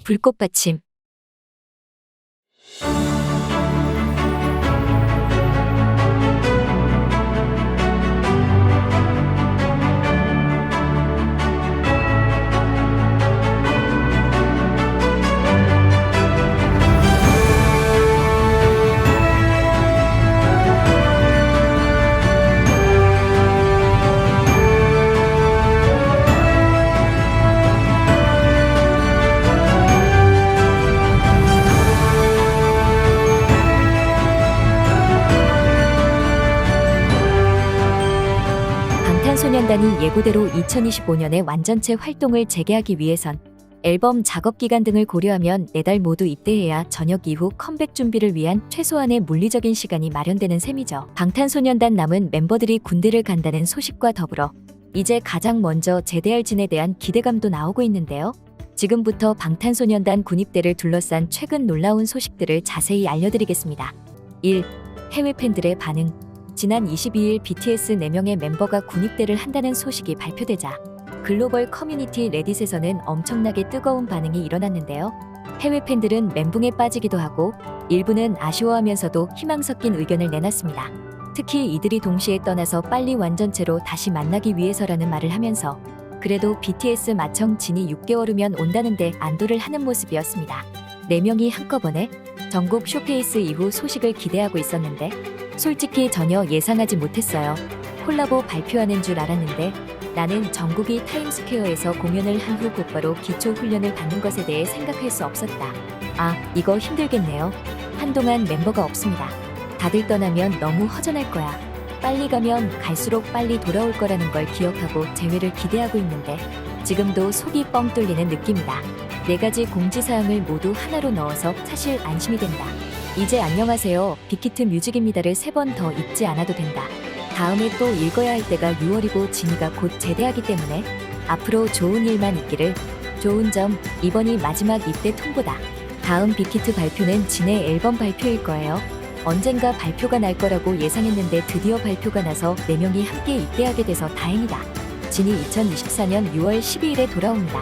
불꽃 받침. 방탄소년단이 예고대로 2025년에 완전체 활동을 재개하기 위해선 앨범 작업 기간 등을 고려하면 4달 모두 입대해야 전역 이후 컴백 준비를 위한 최소한의 물리적인 시간이 마련되는 셈이죠. 방탄소년단 남은 멤버들이 군대를 간다는 소식과 더불어 이제 가장 먼저 제대할 진에 대한 기대감도 나오고 있는데요. 지금부터 방탄소년단 군입대를 둘러싼 최근 놀라운 소식들을 자세히 알려드리겠습니다. 1. 해외 팬들의 반응. 지난 22일 BTS 4명의 멤버가 군입대를 한다는 소식이 발표되자 글로벌 커뮤니티 레딧에서는 엄청나게 뜨거운 반응이 일어났는데요. 해외 팬들은 멘붕에 빠지기도 하고 일부는 아쉬워하면서도 희망 섞인 의견을 내놨습니다. 특히 이들이 동시에 떠나서 빨리 완전체로 다시 만나기 위해서라는 말을 하면서 그래도 BTS 마청 진이 6개월 후면 온다는데 안도를 하는 모습이었습니다. 4명이 한꺼번에 전국 쇼케이스 이후 소식을 기대하고 있었는데 솔직히 전혀 예상하지 못했어요. 콜라보 발표하는 줄 알았는데 나는 정국이 타임스퀘어에서 공연을 한 후 곧바로 기초 훈련을 받는 것에 대해 생각할 수 없었다. 아, 이거 힘들겠네요. 한동안 멤버가 없습니다. 다들 떠나면 너무 허전할 거야. 빨리 가면 갈수록 빨리 돌아올 거라는 걸 기억하고 재회를 기대하고 있는데 지금도 속이 뻥 뚫리는 느낌이다. 4가지 공지사항을 모두 하나로 넣어서 사실 안심이 된다. 이제 안녕하세요. 빅히트 뮤직입니다를 3번 더 읽지 않아도 된다. 다음에 또 읽어야 할 때가 6월이고 진이가 곧 제대하기 때문에 앞으로 좋은 일만 있기를. 좋은 점, 이번이 마지막 입대 통보다. 다음 빅히트 발표는 진의 앨범 발표일 거예요. 언젠가 발표가 날 거라고 예상했는데 드디어 발표가 나서 4명이 함께 입대하게 돼서 다행이다. 진이 2024년 6월 12일에 돌아옵니다.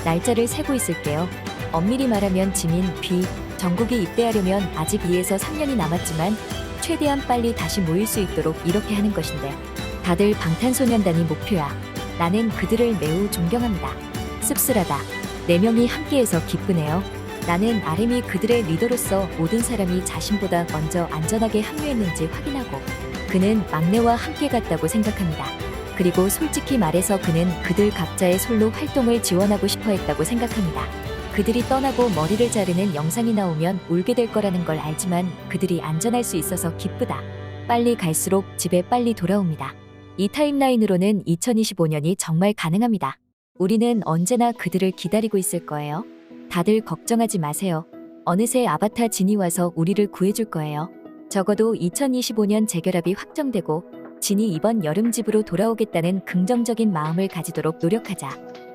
날짜를 세고 있을게요. 엄밀히 말하면 지민, 비, 정국이 입대하려면 아직 2에서 3년이 남았지만 최대한 빨리 다시 모일 수 있도록 이렇게 하는 것인데 다들 방탄소년단이 목표야. 나는 그들을 매우 존경합니다. 씁쓸하다. 4명이 함께해서 기쁘네요. 나는 RM이 그들의 리더로서 모든 사람이 자신보다 먼저 안전하게 합류했는지 확인하고 그는 막내와 함께 갔다고 생각합니다. 그리고 솔직히 말해서 그는 그들 각자의 솔로 활동을 지원하고 싶어 했다고 생각합니다. 그들이 떠나고 머리를 자르는 영상이 나오면 울게 될 거라는 걸 알지만 그들이 안전할 수 있어서 기쁘다. 빨리 갈수록 집에 빨리 돌아옵니다. 이 타임라인으로는 2025년이 정말 가능합니다. 우리는 언제나 그들을 기다리고 있을 거예요. 다들 걱정하지 마세요. 어느새 아바타 진이 와서 우리를 구해줄 거예요. 적어도 2025년 재결합이 확정되고 진이 이번 여름 집으로 돌아오겠다는 긍정적인 마음을 가지도록 노력하자.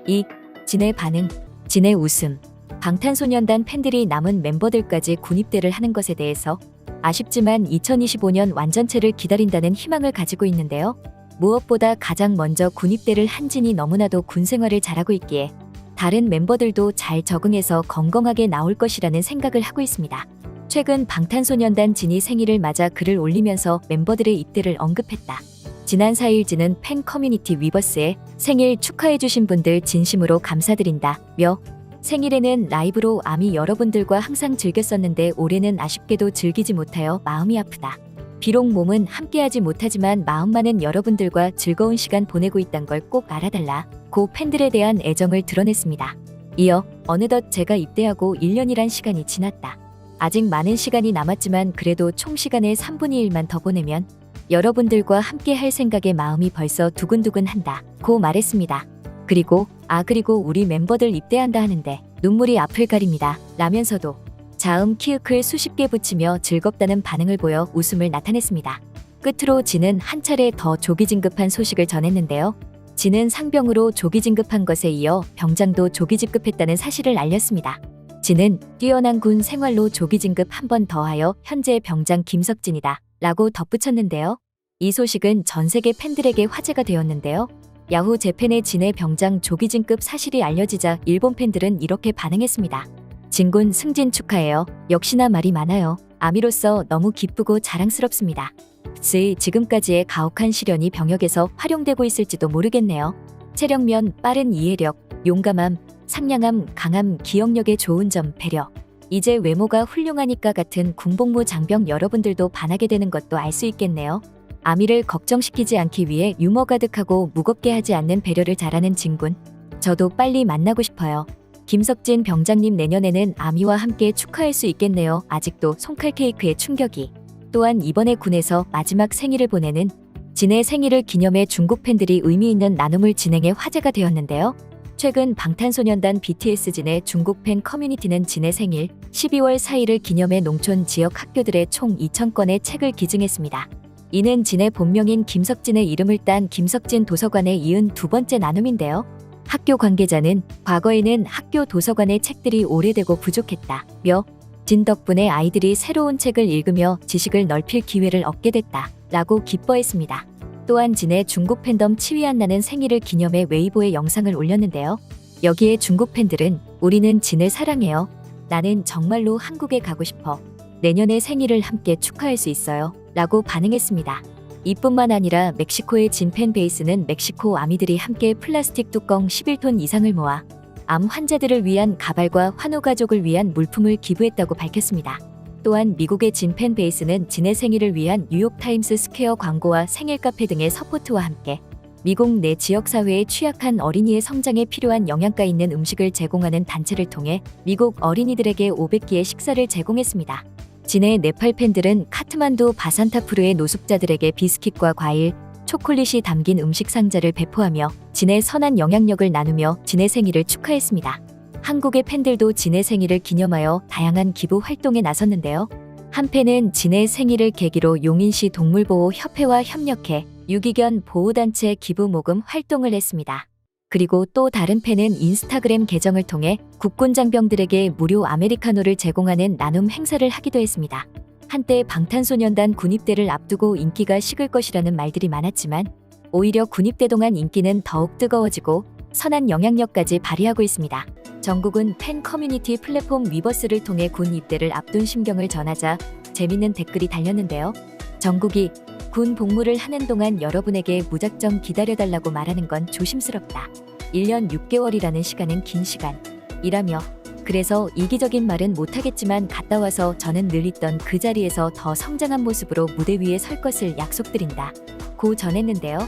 2. 진의 반응, 진의 웃음. 방탄소년단 팬들이 남은 멤버들까지 군입대를 하는 것에 대해서 아쉽지만 2025년 완전체를 기다린다는 희망을 가지고 있는데요. 무엇보다 가장 먼저 군입대를 한 진이 너무나도 군 생활을 잘하고 있기에 다른 멤버들도 잘 적응해서 건강하게 나올 것이라는 생각을 하고 있습니다. 최근 방탄소년단 진이 생일을 맞아 글을 올리면서 멤버들의 입대를 언급했다. 지난 4일 진은 팬 커뮤니티 위버스에 생일 축하해주신 분들 진심으로 감사드린다며 생일에는 라이브로 아미 여러분들과 항상 즐겼었는데 올해는 아쉽게도 즐기지 못하여 마음이 아프다. 비록 몸은 함께하지 못하지만 마음만은 여러분들과 즐거운 시간 보내고 있단 걸 꼭 알아달라고 팬들에 대한 애정을 드러냈습니다. 이어 어느덧 제가 입대하고 1년이란 시간이 지났다. 아직 많은 시간이 남았지만 그래도 총 시간의 3분의 1만 더 보내면 여러분들과 함께 할 생각에 마음이 벌써 두근두근한다고 말했습니다. 그리고 우리 멤버들 입대한다 하는데 눈물이 앞을 가립니다. 라면서도 자음 키읔을 수십 개 붙이며 즐겁다는 반응을 보여 웃음을 나타냈습니다. 끝으로 진은 한 차례 더 조기 진급한 소식을 전했는데요. 진은 상병으로 조기 진급한 것에 이어 병장도 조기 진급했다는 사실을 알렸습니다. 진은 뛰어난 군 생활로 조기 진급 한 번 더하여 현재 병장 김석진이다 라고 덧붙였는데요. 이 소식은 전 세계 팬들에게 화제가 되었는데요. 야후 재팬의 진의 병장 조기 진급 사실이 알려지자 일본 팬들은 이렇게 반응했습니다. 진군 승진 축하해요. 역시나 말이 많아요. 아미로서 너무 기쁘고 자랑스럽습니다. 지금까지의 가혹한 시련이 병역에서 활용되고 있을지도 모르겠네요. 체력면, 빠른 이해력, 용감함, 상냥함, 강함, 기억력에 좋은 점, 배려. 이제 외모가 훌륭하니까 같은 군복무 장병 여러분들도 반하게 되는 것도 알 수 있겠네요. 아미를 걱정시키지 않기 위해 유머 가득하고 무겁게 하지 않는 배려를 잘하는 진군. 저도 빨리 만나고 싶어요. 김석진 병장님 내년에는 아미와 함께 축하할 수 있겠네요. 아직도 손칼 케이크의 충격이. 또한 이번에 군에서 마지막 생일을 보내는 진의 생일을 기념해 중국 팬들이 의미 있는 나눔을 진행해 화제가 되었는데요. 최근 방탄소년단 BTS 진의 중국 팬 커뮤니티는 진의 생일 12월 4일을 기념해 농촌 지역 학교들에 총 2,000건의 책을 기증했습니다. 이는 진의 본명인 김석진의 이름을 딴 김석진 도서관에 이은 두 번째 나눔인데요. 학교 관계자는 과거에는 학교 도서관의 책들이 오래되고 부족했다며 진 덕분에 아이들이 새로운 책을 읽으며 지식을 넓힐 기회를 얻게 됐다 라고 기뻐했습니다. 또한 진의 중국 팬덤 치위안나는 생일을 기념해 웨이보에 영상을 올렸는데요. 여기에 중국 팬들은 우리는 진을 사랑해요. 나는 정말로 한국에 가고 싶어. 내년에 생일을 함께 축하할 수 있어요. 라고 반응했습니다. 이뿐만 아니라 멕시코의 진 팬베이스는 멕시코 아미들이 함께 플라스틱 뚜껑 11톤 이상을 모아 암 환자들을 위한 가발과 환우 가족을 위한 물품을 기부했다고 밝혔습니다. 또한 미국의 진 팬베이스는 진의 생일을 위한 뉴욕타임스 스퀘어 광고와 생일 카페 등의 서포트와 함께 미국 내 지역사회에 취약한 어린이의 성장에 필요한 영양가 있는 음식을 제공하는 단체를 통해 미국 어린이들에게 500끼의 식사를 제공했습니다. 진의 네팔 팬들은 카트만두 바산타푸르의 노숙자들에게 비스킷과 과일, 초콜릿이 담긴 음식 상자를 배포하며 진의 선한 영향력을 나누며 진의 생일을 축하했습니다. 한국의 팬들도 진의 생일을 기념하여 다양한 기부 활동에 나섰는데요. 한 팬은 진의 생일을 계기로 용인시 동물보호협회와 협력해 유기견 보호단체 기부 모금 활동을 했습니다. 그리고 또 다른 팬은 인스타그램 계정을 통해 국군 장병들에게 무료 아메리카노를 제공하는 나눔 행사를 하기도 했습니다. 한때 방탄소년단 군입대를 앞두고 인기가 식을 것이라는 말들이 많았지만 오히려 군입대 동안 인기는 더욱 뜨거워지고 선한 영향력까지 발휘하고 있습니다. 정국은 팬 커뮤니티 플랫폼 위버스를 통해 군 입대를 앞둔 심경을 전하자 재밌는 댓글이 달렸는데요. 정국이 군 복무를 하는 동안 여러분에게 무작정 기다려달라고 말하는 건 조심스럽다. 1년 6개월이라는 시간은 긴 시간이라며 그래서 이기적인 말은 못하겠지만 갔다 와서 저는 늘 있던 그 자리에서 더 성장한 모습으로 무대 위에 설 것을 약속드린다. 고 전했는데요.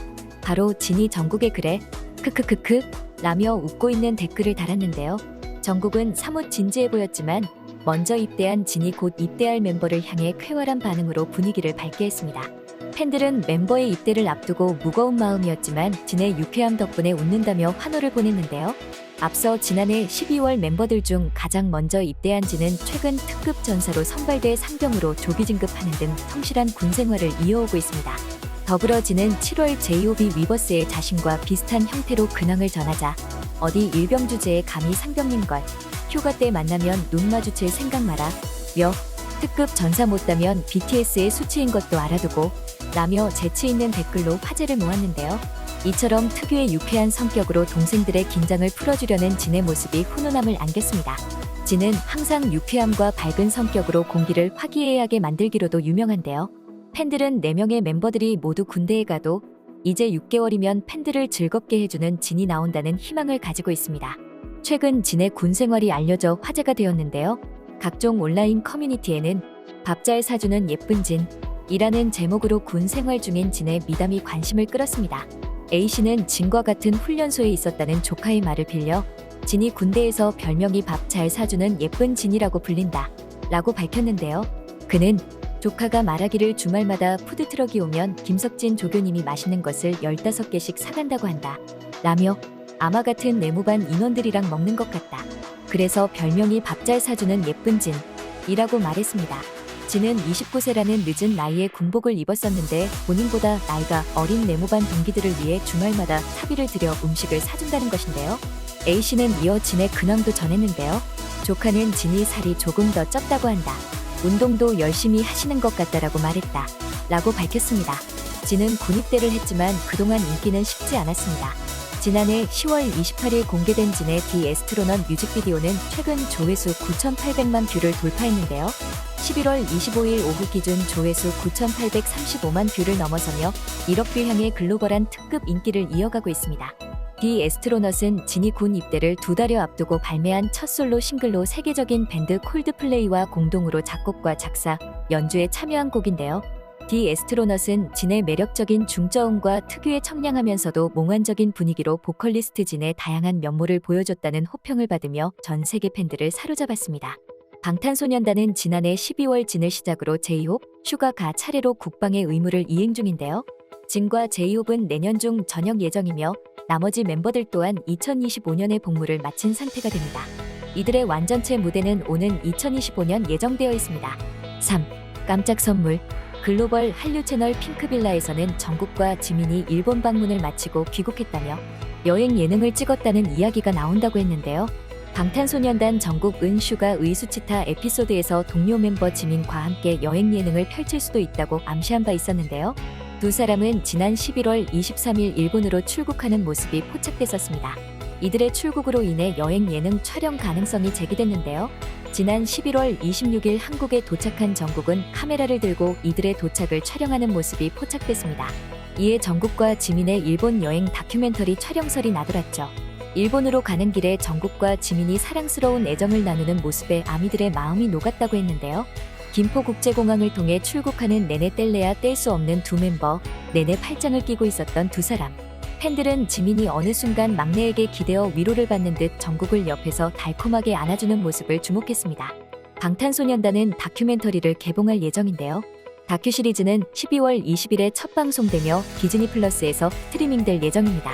바로 진이 정국의 글에 크크크크 라며 웃고 있는 댓글을 달았는데요. 정국은 사뭇 진지해 보였지만 먼저 입대한 진이 곧 입대할 멤버를 향해 쾌활한 반응으로 분위기를 밝게 했습니다. 팬들은 멤버의 입대를 앞두고 무거운 마음이었지만 진의 유쾌함 덕분에 웃는다며 환호를 보냈는데요. 앞서 지난해 12월 멤버들 중 가장 먼저 입대한 진은 최근 특급 전사로 선발돼 상병으로 조기 진급하는 등 성실한 군 생활을 이어오고 있습니다. 더불어 진은 7월 J.O.B 위버스의 자신과 비슷한 형태로 근황을 전하자 어디 일병 주제에 감히 상병님걸 휴가 때 만나면 눈 마주칠 생각 마라 며 특급 전사 못다면 BTS의 수치인 것도 알아두고 라며 재치 있는 댓글로 화제를 모았는데요. 이처럼 특유의 유쾌한 성격으로 동생들의 긴장을 풀어주려는 진의 모습이 훈훈함을 안겼습니다. 진은 항상 유쾌함과 밝은 성격으로 공기를 화기애애하게 만들기로도 유명한데요. 팬들은 4명의 멤버들이 모두 군대에 가도 이제 6개월이면 팬들을 즐겁게 해주는 진이 나온다는 희망을 가지고 있습니다. 최근 진의 군 생활이 알려져 화제가 되었는데요. 각종 온라인 커뮤니티에는 밥 잘 사주는 예쁜 진 이라는 제목으로 군 생활 중인 진의 미담이 관심을 끌었습니다. A씨는 진과 같은 훈련소에 있었다는 조카의 말을 빌려 진이 군대에서 별명이 밥 잘 사주는 예쁜 진이라고 불린다 라고 밝혔는데요. 그는 조카가 말하기를 주말마다 푸드트럭이 오면 김석진 조교님이 맛있는 것을 15개씩 사간다고 한다 라며 아마 같은 내무반 인원들이랑 먹는 것 같다. 그래서 별명이 밥 잘 사주는 예쁜 진 이라고 말했습니다. 진은 29세라는 늦은 나이에 군복을 입었었는데 본인보다 나이가 어린 내무반 동기들을 위해 주말마다 사비를 들여 음식을 사준다는 것인데요. A씨는 이어 진의 근황도 전했는데요. 조카는 진이 살이 조금 더 쪘다고 한다. 운동도 열심히 하시는 것 같다라고 말했다 라고 밝혔습니다. 진은 군입대를 했지만 그동안 인기는 식지 않았습니다. 지난해 10월 28일 공개된 진의 디 애스트로넛 뮤직비디오는 최근 조회수 9,800만 뷰를 돌파했는데요. 11월 25일 오후 기준 조회수 9,835만 뷰를 넘어서며 1억 뷰 향해 글로벌한 특급 인기를 이어가고 있습니다. 디 애스트로넛은 진이 군 입대를 2달여 앞두고 발매한 첫 솔로 싱글로 세계적인 밴드 콜드플레이와 공동으로 작곡과 작사, 연주에 참여한 곡인데요. 디 애스트로넛은 진의 매력적인 중저음과 특유의 청량하면서도 몽환적인 분위기로 보컬리스트 진의 다양한 면모를 보여줬다는 호평을 받으며 전 세계 팬들을 사로잡았습니다. 방탄소년단은 지난해 12월 진을 시작으로 제이홉, 슈가가 차례로 국방의 의무를 이행 중인데요. 진과 제이홉은 내년 중 전역 예정이며 나머지 멤버들 또한 2025년에 복무를 마친 상태가 됩니다. 이들의 완전체 무대는 오는 2025년 예정되어 있습니다. 3. 깜짝 선물. 글로벌 한류 채널 핑크빌라에서는 정국과 지민이 일본 방문을 마치고 귀국했다며 여행 예능을 찍었다는 이야기가 나온다고 했는데요. 방탄소년단 정국 은슈가 의수치타 에피소드에서 동료 멤버 지민과 함께 여행 예능을 펼칠 수도 있다고 암시한 바 있었는데요. 두 사람은 지난 11월 23일 일본으로 출국하는 모습이 포착됐었습니다. 이들의 출국으로 인해 여행 예능 촬영 가능성이 제기됐는데요. 지난 11월 26일 한국에 도착한 정국은 카메라를 들고 이들의 도착을 촬영하는 모습이 포착됐습니다. 이에 정국과 지민의 일본 여행 다큐멘터리 촬영설이 나돌았죠. 일본으로 가는 길에 정국과 지민이 사랑스러운 애정을 나누는 모습에 아미들의 마음이 녹았다고 했는데요. 김포국제공항을 통해 출국하는 내내 뗄래야 뗄 수 없는 두 멤버, 내내 팔짱을 끼고 있었던 두 사람. 팬들은 지민이 어느 순간 막내에게 기대어 위로를 받는 듯 정국을 옆에서 달콤하게 안아주는 모습을 주목했습니다. 방탄소년단은 다큐멘터리를 개봉할 예정인데요. 다큐 시리즈는 12월 20일에 첫 방송되며 디즈니 플러스에서 스트리밍될 예정입니다.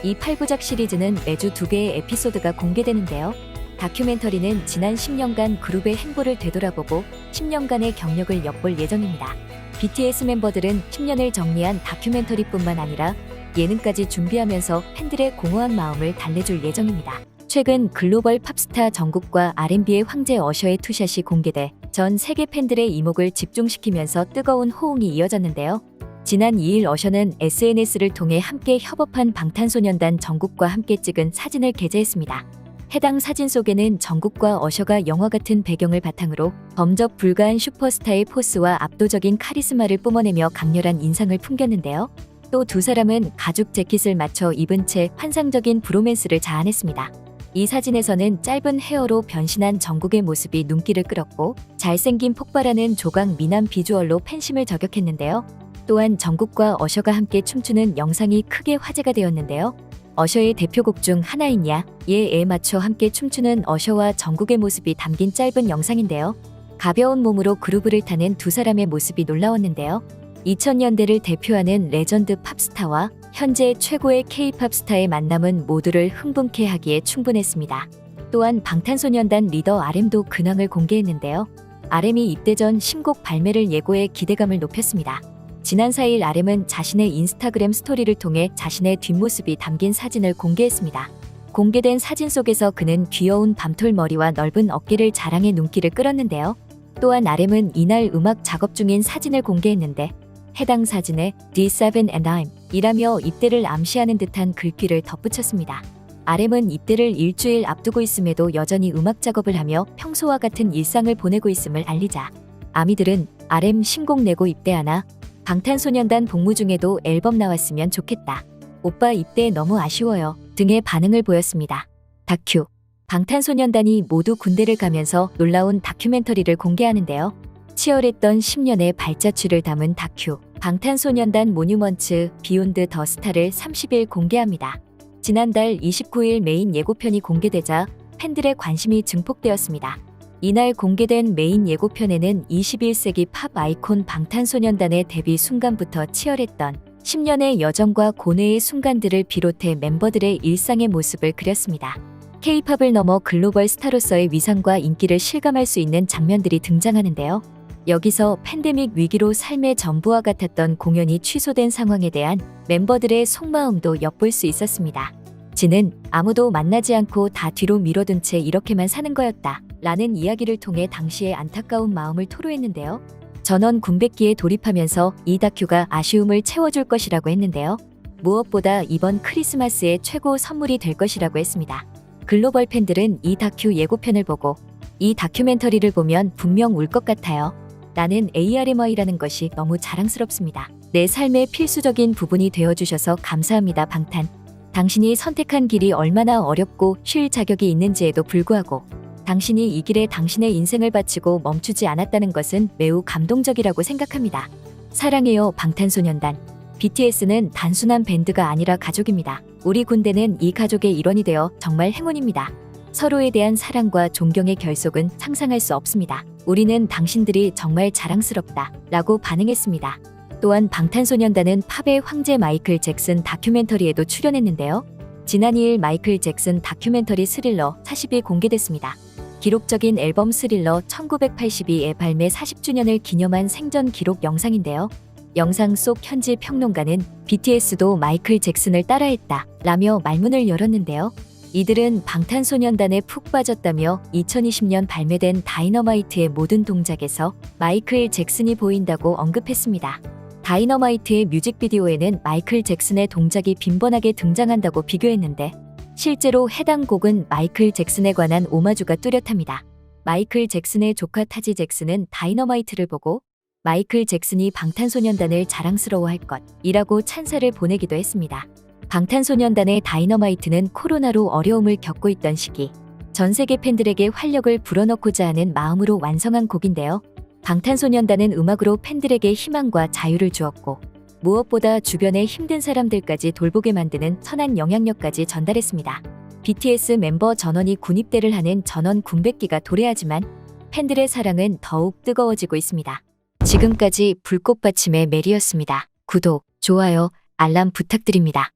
이 8부작 시리즈는 매주 2개의 에피소드가 공개되는데요. 다큐멘터리는 지난 10년간 그룹의 행보를 되돌아보고 10년간의 경력을 엿볼 예정입니다. BTS 멤버들은 10년을 정리한 다큐멘터리뿐만 아니라 예능까지 준비하면서 팬들의 공허한 마음을 달래줄 예정입니다. 최근 글로벌 팝스타 정국과 R&B의 황제 어셔의 투샷이 공개돼 전 세계 팬들의 이목을 집중시키면서 뜨거운 호응이 이어졌는데요. 지난 2일 어셔는 SNS를 통해 함께 협업한 방탄소년단 정국과 함께 찍은 사진을 게재했습니다. 해당 사진 속에는 정국과 어셔가 영화 같은 배경을 바탕으로 범접 불가한 슈퍼스타의 포스와 압도적인 카리스마를 뿜어내며 강렬한 인상을 풍겼는데요. 또 두 사람은 가죽 재킷을 맞춰 입은 채 환상적인 브로맨스를 자아냈습니다. 이 사진에서는 짧은 헤어로 변신한 정국의 모습이 눈길을 끌었고 잘생긴 폭발하는 조각 미남 비주얼로 팬심을 저격했는데요. 또한 정국과 어셔가 함께 춤추는 영상이 크게 화제가 되었는데요. 어셔의 대표곡 중 하나인 야에 맞춰 함께 춤추는 어셔와 정국의 모습이 담긴 짧은 영상인데요. 가벼운 몸으로 그루브를 타는 두 사람의 모습이 놀라웠는데요. 2000년대를 대표하는 레전드 팝스타와 현재 최고의 K-팝 스타의 만남은 모두를 흥분케 하기에 충분했습니다. 또한 방탄소년단 리더 RM도 근황을 공개했는데요. RM이 입대 전 신곡 발매를 예고해 기대감을 높였습니다. 지난 4일 RM은 자신의 인스타그램 스토리를 통해 자신의 뒷모습이 담긴 사진을 공개했습니다. 공개된 사진 속에서 그는 귀여운 밤톨 머리와 넓은 어깨를 자랑해 눈길을 끌었는데요. 또한 RM은 이날 음악 작업 중인 사진을 공개했는데 해당 사진에 D7 and I'm 이라며 입대를 암시하는 듯한 글귀를 덧붙였습니다. RM은 입대를 일주일 앞두고 있음에도 여전히 음악 작업을 하며 평소와 같은 일상을 보내고 있음을 알리자 아미들은 RM 신곡 내고 입대하나? 방탄소년단 복무 중에도 앨범 나왔으면 좋겠다. 오빠 입대 너무 아쉬워요. 등의 반응을 보였습니다. 다큐. 방탄소년단이 모두 군대를 가면서 놀라운 다큐멘터리를 공개하는데요. 치열했던 10년의 발자취를 담은 다큐 방탄소년단 모뉴먼츠 비욘드 더 스타를 30일 공개합니다. 지난달 29일 메인 예고편이 공개되자 팬들의 관심이 증폭되었습니다. 이날 공개된 메인 예고편에는 21세기 팝 아이콘 방탄소년단의 데뷔 순간부터 치열했던 10년의 여정과 고뇌의 순간들을 비롯해 멤버들의 일상의 모습을 그렸습니다. K-팝을 넘어 글로벌 스타로서의 위상과 인기를 실감할 수 있는 장면들이 등장하는데요. 여기서 팬데믹 위기로 삶의 전부와 같았던 공연이 취소된 상황에 대한 멤버들의 속마음도 엿볼 수 있었습니다. 진은 아무도 만나지 않고 다 뒤로 미뤄둔 채 이렇게만 사는 거였다 라는 이야기를 통해 당시의 안타까운 마음을 토로했는데요. 전원 군백기에 돌입하면서 이 다큐가 아쉬움을 채워줄 것이라고 했는데요. 무엇보다 이번 크리스마스의 최고 선물이 될 것이라고 했습니다. 글로벌 팬들은 이 다큐 예고편을 보고 이 다큐멘터리를 보면 분명 울 것 같아요. 나는 ARMI라는 것이 너무 자랑스럽습니다. 내 삶의 필수적인 부분이 되어주셔서 감사합니다. 방탄. 당신이 선택한 길이 얼마나 어렵고 쉴 자격이 있는지에도 불구하고 당신이 이 길에 당신의 인생을 바치고 멈추지 않았다는 것은 매우 감동적이라고 생각합니다. 사랑해요 방탄소년단. BTS는 단순한 밴드가 아니라 가족입니다. 우리 군대는 이 가족의 일원이 되어 정말 행운입니다. 서로에 대한 사랑과 존경의 결속은 상상할 수 없습니다. 우리는 당신들이 정말 자랑스럽다 라고 반응했습니다. 또한 방탄소년단은 팝의 황제 마이클 잭슨 다큐멘터리에도 출연했는데요. 지난 2일 마이클 잭슨 다큐멘터리 스릴러 40이 공개됐습니다. 기록적인 앨범 스릴러 1982의 발매 40주년을 기념한 생전 기록 영상인데요. 영상 속 현지 평론가는 BTS도 마이클 잭슨을 따라했다 라며 말문을 열었는데요. 이들은 방탄소년단에 푹 빠졌다며 2020년 발매된 다이너마이트의 모든 동작에서 마이클 잭슨이 보인다고 언급했습니다. 다이너마이트의 뮤직비디오에는 마이클 잭슨의 동작이 빈번하게 등장한다고 비교했는데 실제로 해당 곡은 마이클 잭슨에 관한 오마주가 뚜렷합니다. 마이클 잭슨의 조카 타지 잭슨은 다이너마이트를 보고 마이클 잭슨이 방탄소년단을 자랑스러워할 것이라고 찬사를 보내기도 했습니다. 방탄소년단의 다이너마이트는 코로나로 어려움을 겪고 있던 시기 전 세계 팬들에게 활력을 불어넣고자 하는 마음으로 완성한 곡인데요. 방탄소년단은 음악으로 팬들에게 희망과 자유를 주었고 무엇보다 주변의 힘든 사람들까지 돌보게 만드는 선한 영향력까지 전달했습니다. BTS 멤버 전원이 군입대를 하는 전원 군백기가 도래하지만 팬들의 사랑은 더욱 뜨거워지고 있습니다. 지금까지 불꽃받침의 메리였습니다. 구독, 좋아요, 알람 부탁드립니다.